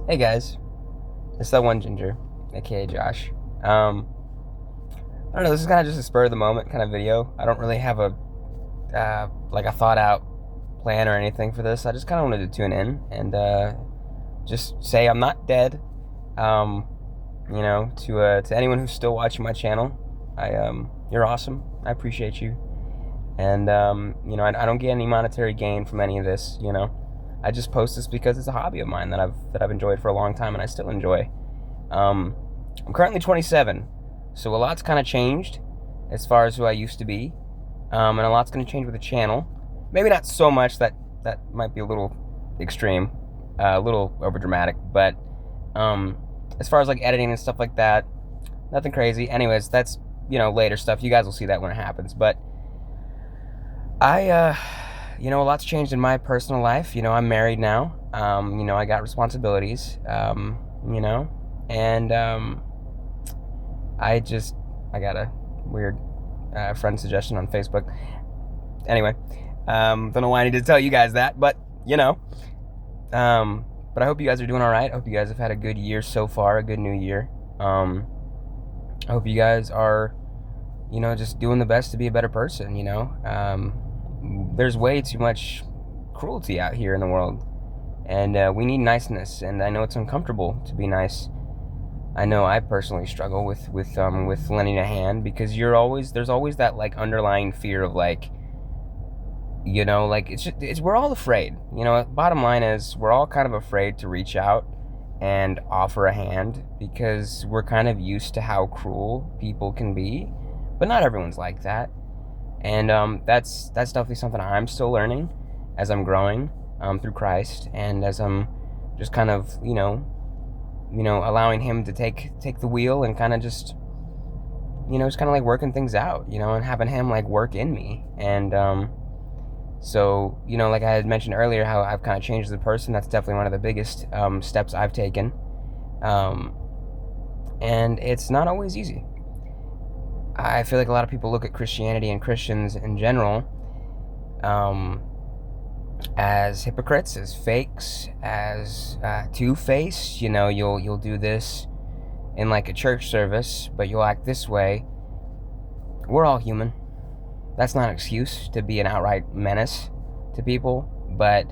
Hey guys, it's that one ginger, aka Josh. I don't know. This is kind of just a spur of the moment kind of video. I don't really have a like a thought out plan or anything for this. I just kind of wanted to tune in and just say I'm not dead. Um, to anyone who's still watching my channel, you're awesome. I appreciate you, and I don't get any monetary gain from any of this. I just post this because it's a hobby of mine that I've enjoyed for a long time and I still enjoy. Um, I'm currently 27, so a lot's kind of changed as far as who I used to be, and a lot's going to change with the channel. Maybe not so much that might be a little extreme, a little overdramatic, but um, as far as like editing and stuff like that, nothing crazy. Anyways, that's later stuff. You guys will see that when it happens. But a lot's changed in my personal life. I'm married now. I got responsibilities. And I got a weird friend suggestion on Facebook. Anyway, don't know why I need to tell you guys that, but but I hope you guys are doing all right. I hope you guys have had a good year so far, a good new year. I hope you guys are, just doing the best to be a better person. There's way too much cruelty out here in the world, and we need niceness. And I know it's uncomfortable to be nice. I know I personally struggle with lending a hand because there's always that like underlying fear of like, like it's we're all afraid. Bottom line is we're all kind of afraid to reach out and offer a hand because we're kind of used to how cruel people can be, but not everyone's like that. And that's definitely something I'm still learning as I'm growing through Christ, and as I'm just kind of allowing Him to take the wheel and kind of just just kind of like working things out, and having Him like work in me. And so like I had mentioned earlier, how I've kind of changed as a person. That's definitely one of the biggest steps I've taken, and it's not always easy. I feel like a lot of people look at Christianity and Christians in general as hypocrites, as fakes, as two-faced. You'll do this in like a church service, but you'll act this way. We're all human. That's not an excuse to be an outright menace to people, but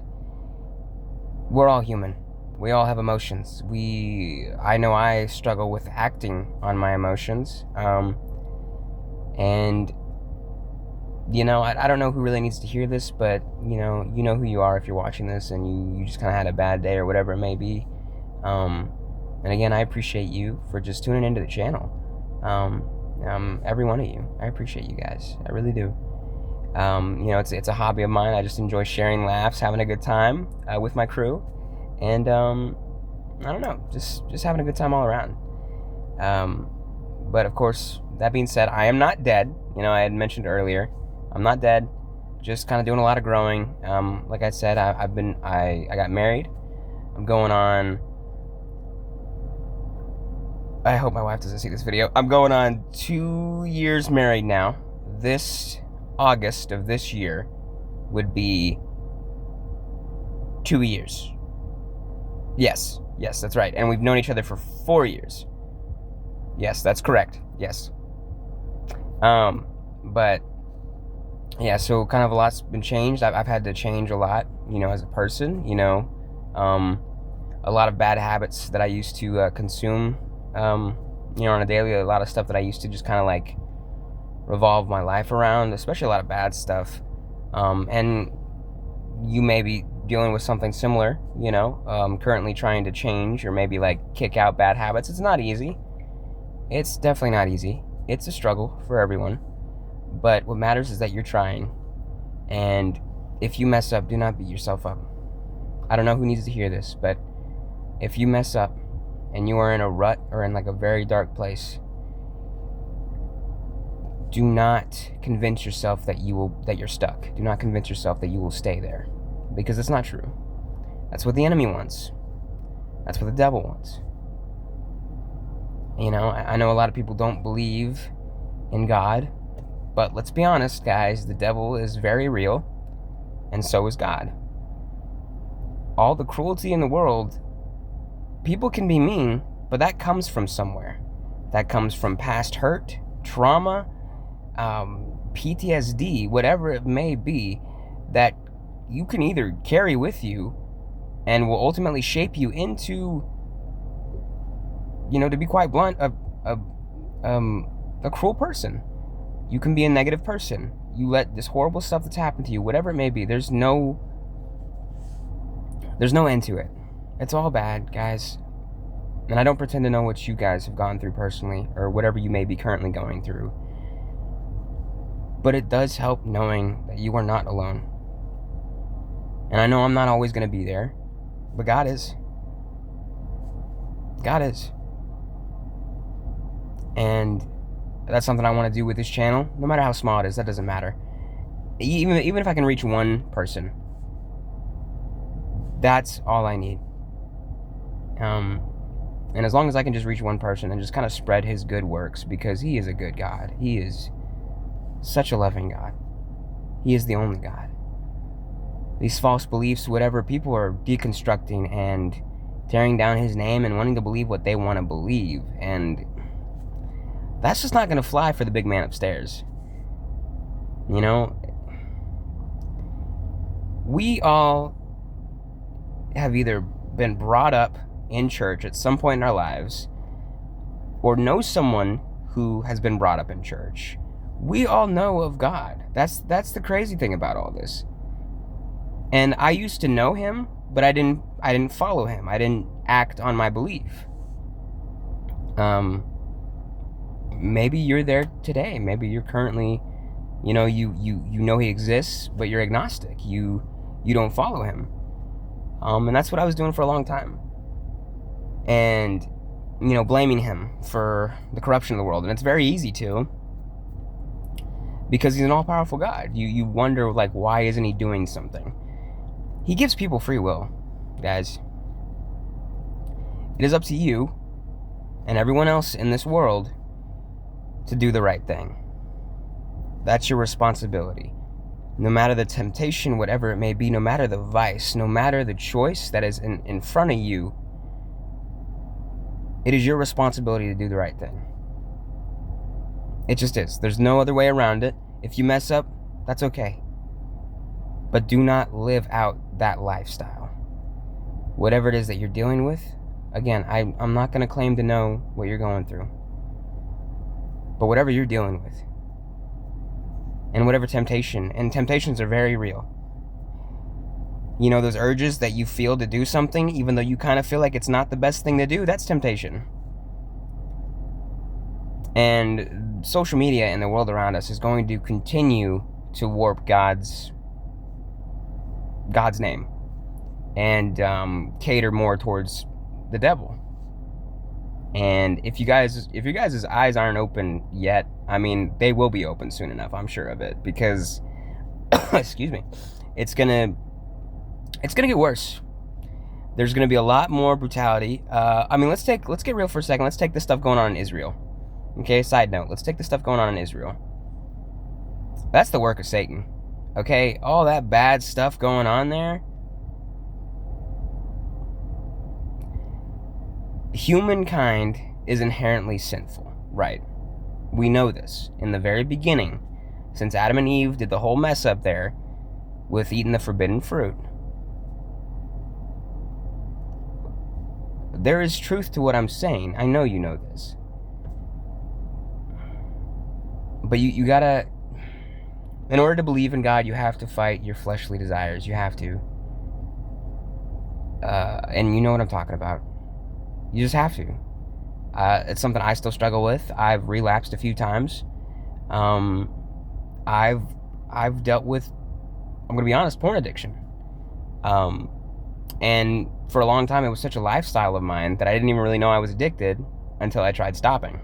we're all human. We all have emotions. I know I struggle with acting on my emotions. And I don't know who really needs to hear this, but you know who you are if you're watching this, and you just kind of had a bad day or whatever it may be. And again, I appreciate you for just tuning into the channel. Every one of you, I appreciate you guys. I really do. It's a hobby of mine. I just enjoy sharing laughs, having a good time with my crew, and I don't know, just having a good time all around. But of course, that being said, I am not dead. I had mentioned earlier, I'm not dead. Just kind of doing a lot of growing. Like I said, I got married. I'm going on. I hope my wife doesn't see this video. I'm going on 2 years married now. This August of this year would be 2 years. Yes, that's right. And we've known each other for 4 years. Yes, that's correct. Yes. But yeah, so kind of a lot's been changed. I've had to change a lot, as a person. A lot of bad habits that I used to consume, on a daily. A lot of stuff that I used to just kind of like revolve my life around, especially a lot of bad stuff. And you may be dealing with something similar, currently trying to change or maybe like kick out bad habits. It's not easy. It's definitely not easy. It's a struggle for everyone. But what matters is that you're trying. And if you mess up, do not beat yourself up. I don't know who needs to hear this, but if you mess up and you are in a rut or in like a very dark place, do not convince yourself that you're stuck. Do not convince yourself that you will stay there, because it's not true. That's what the enemy wants. That's what the devil wants. I know a lot of people don't believe in God, but let's be honest, guys, the devil is very real, and so is God. All the cruelty in the world, people can be mean, but that comes from somewhere. That comes from past hurt, trauma, PTSD, whatever it may be, that you can either carry with you and will ultimately shape you into, to be quite blunt, a cruel person. You can be a negative person. You let this horrible stuff that's happened to you, whatever it may be, there's no end to it. It's all bad, guys. And I don't pretend to know what you guys have gone through personally, or whatever you may be currently going through. But it does help knowing that you are not alone. And I know I'm not always going to be there, but God is. God is. And that's something I want to do with this channel, no matter how small it is. That doesn't matter. Even if I can reach one person, that's all I need. And as long as I can just reach one person and just kind of spread his good works, because he is a good God. He is such a loving God. He is the only God. These false beliefs, whatever, people are deconstructing and tearing down his name and wanting to believe what they want to believe. And that's just not going to fly for the big man upstairs. We all have either been brought up in church at some point in our lives, or know someone who has been brought up in church. We all know of God. That's the crazy thing about all this. And I used to know him, but I didn't follow him. I didn't act on my belief. Maybe you're there today. Maybe you're currently, you know he exists, but you're agnostic. You don't follow him. And that's what I was doing for a long time. And, blaming him for the corruption of the world. And it's very easy to, because he's an all-powerful God. You wonder, why isn't he doing something? He gives people free will, guys. It is up to you and everyone else in this world to do the right thing. That's your responsibility. No matter the temptation, whatever it may be, no matter the vice, no matter the choice that is in front of you, it is your responsibility to do the right thing. It just is. There's no other way around it. If you mess up, that's okay. But do not live out that lifestyle. Whatever it is that you're dealing with, again, I'm not going to claim to know what you're going through. But whatever you're dealing with, and whatever temptation, and temptations are very real. Those urges that you feel to do something, even though you kind of feel like it's not the best thing to do, that's temptation. And social media and the world around us is going to continue to warp God's name and cater more towards the devil. And if your guys' eyes aren't open yet, they will be open soon enough. I'm sure of it, because excuse me, it's gonna get worse. There's gonna be a lot more brutality. Let's get real for a second. Let's take this stuff going on in Israel. Okay, side note, let's take the stuff going on in Israel. That's the work of Satan. Okay, all that bad stuff going on there. Humankind is inherently sinful, right? We know this. In the very beginning, since Adam and Eve did the whole mess up there with eating the forbidden fruit, there is truth to what I'm saying. I know you know this. But you gotta, in order to believe in God, you have to fight your fleshly desires. You have to. And you know what I'm talking about. You just have to. It's something I still struggle with. I've relapsed a few times. I've dealt with, I'm going to be honest, porn addiction. And for a long time, it was such a lifestyle of mine that I didn't even really know I was addicted until I tried stopping.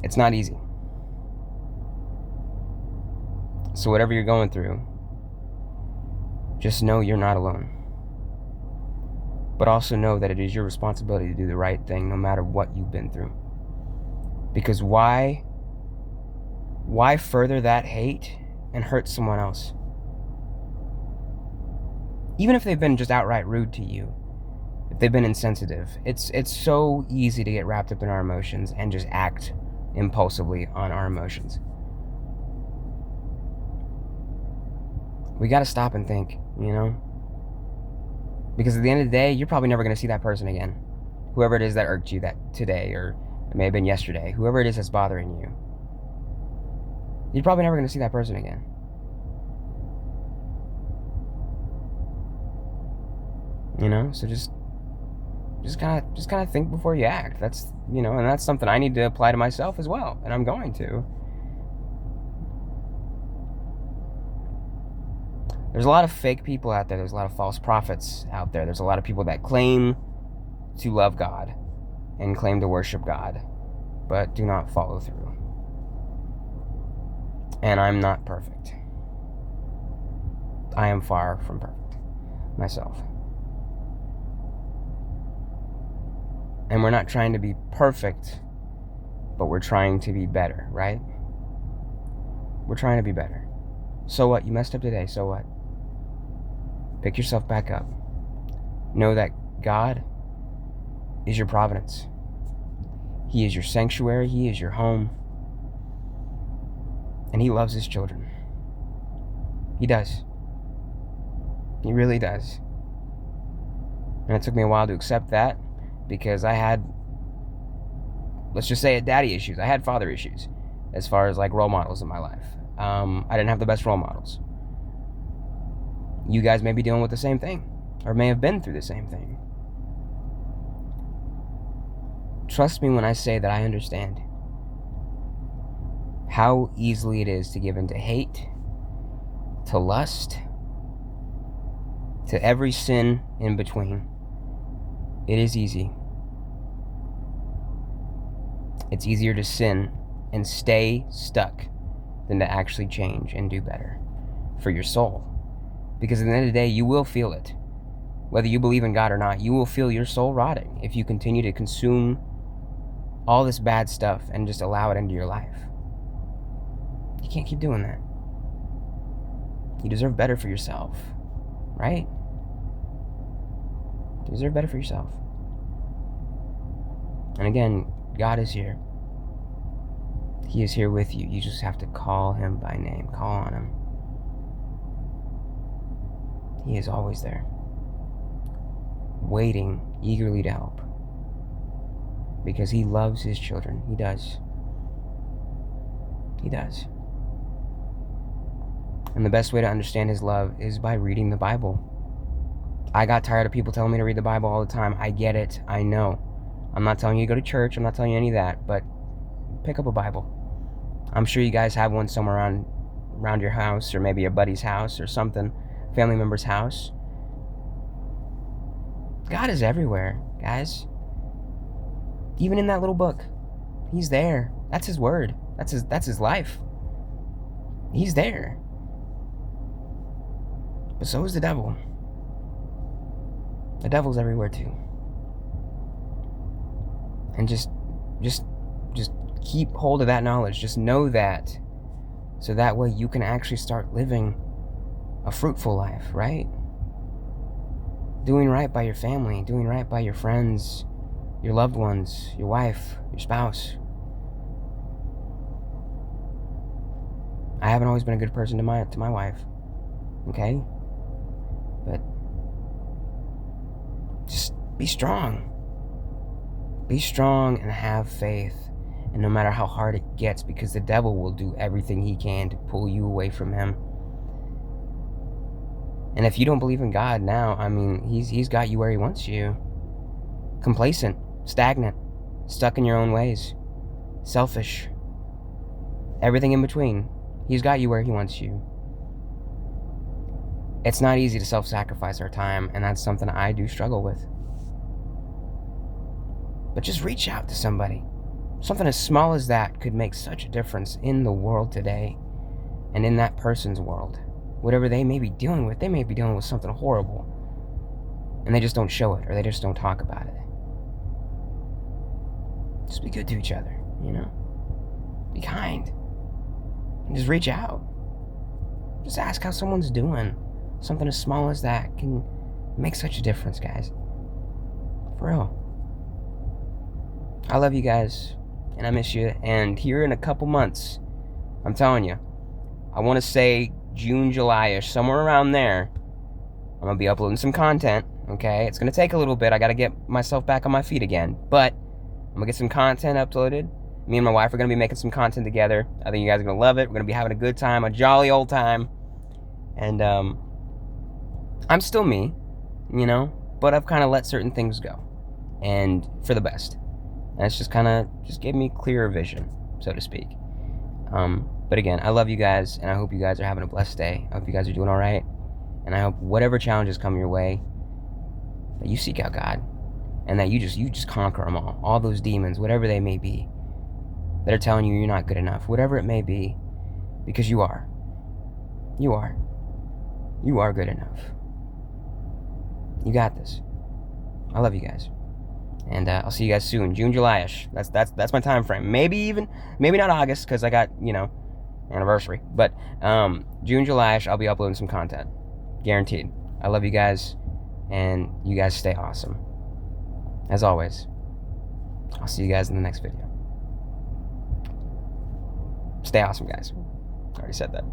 It's not easy. So whatever you're going through, just know you're not alone. But also know that it is your responsibility to do the right thing no matter what you've been through. Because why further that hate and hurt someone else? Even if they've been just outright rude to you, if they've been insensitive, it's so easy to get wrapped up in our emotions and just act impulsively on our emotions. We got to stop and think, because at the end of the day, you're probably never going to see that person again. Whoever it is that irked you that today, or it may have been yesterday, whoever it is that's bothering you, you're probably never going to see that person again. So just kind of think before you act. That's, and that's something I need to apply to myself as well, and I'm going to. There's a lot of fake people out there. There's a lot of false prophets out there. There's a lot of people that claim to love God and claim to worship God, but do not follow through. And I'm not perfect. I am far from perfect myself. And we're not trying to be perfect, but we're trying to be better, right? We're trying to be better. So what? You messed up today. So what? Pick yourself back up. Know that God is your providence. He is your sanctuary. He is your home. And He loves His children. He does. He really does. And it took me a while to accept that, because I had, let's just say, daddy issues. I had father issues as far as like role models in my life. I didn't have the best role models. You guys may be dealing with the same thing, or may have been through the same thing. Trust me when I say that I understand how easily it is to give into hate, to lust, to every sin in between. It is easy. It's easier to sin and stay stuck than to actually change and do better for your soul. Because at the end of the day, you will feel it. Whether you believe in God or not, you will feel your soul rotting if you continue to consume all this bad stuff and just allow it into your life. You can't keep doing that. You deserve better for yourself, right? You deserve better for yourself. And again, God is here. He is here with you. You just have to call Him by name. Call on Him. He is always there, waiting eagerly to help, because He loves His children. He does. He does. And the best way to understand His love is by reading the Bible. I got tired of people telling me to read the Bible all the time. I get it. I know. I'm not telling you to go to church. I'm not telling you any of that. But pick up a Bible. I'm sure you guys have one somewhere around your house, or maybe a buddy's house or something, family member's house. God is everywhere, guys. Even in that little book, He's there. That's His word. That's his life. He's there. But so is the devil. The devil's everywhere too. And just keep hold of that knowledge. Just know that, so that way you can actually start living a fruitful life, right? Doing right by your family, doing right by your friends, your loved ones, your wife, your spouse. I haven't always been a good person to my wife, okay? But just be strong. Be strong and have faith. And no matter how hard it gets, because the devil will do everything he can to pull you away from Him. And if you don't believe in God now, I mean, he's got you where He wants you. Complacent, stagnant, stuck in your own ways, selfish, everything in between. He's got you where He wants you. It's not easy to self-sacrifice our time, and that's something I do struggle with. But just reach out to somebody. Something as small as that could make such a difference in the world today, and in that person's world. Whatever they may be dealing with, they may be dealing with something horrible, and they just don't show it, or they just don't talk about it. Just be good to each other, Be kind. And just reach out. Just ask how someone's doing. Something as small as that can make such a difference, guys. For real. I love you guys, and I miss you. And here in a couple months, I'm telling you, I want to say June, July-ish, somewhere around there, I'm going to be uploading some content, okay? It's going to take a little bit. I got to get myself back on my feet again. But I'm going to get some content uploaded. Me and my wife are going to be making some content together. I think you guys are going to love it. We're going to be having a good time, a jolly old time. And I'm still me, you know? But I've kind of let certain things go. And for the best. And it's just kind of just gave me clearer vision, so to speak. But again, I love you guys, and I hope you guys are having a blessed day. I hope you guys are doing all right. And I hope whatever challenges come your way, that you seek out God, and that you just conquer them all those demons, whatever they may be, that are telling you you're not good enough, whatever it may be, because you are. You are good enough. You got this. I love you guys, and I'll see you guys soon, June, July-ish. That's my time frame. Maybe not August, because I got anniversary, but June, July-ish, I'll be uploading some content. Guaranteed. I love you guys, and you guys stay awesome. As always, I'll see you guys in the next video. Stay awesome, guys. I already said that.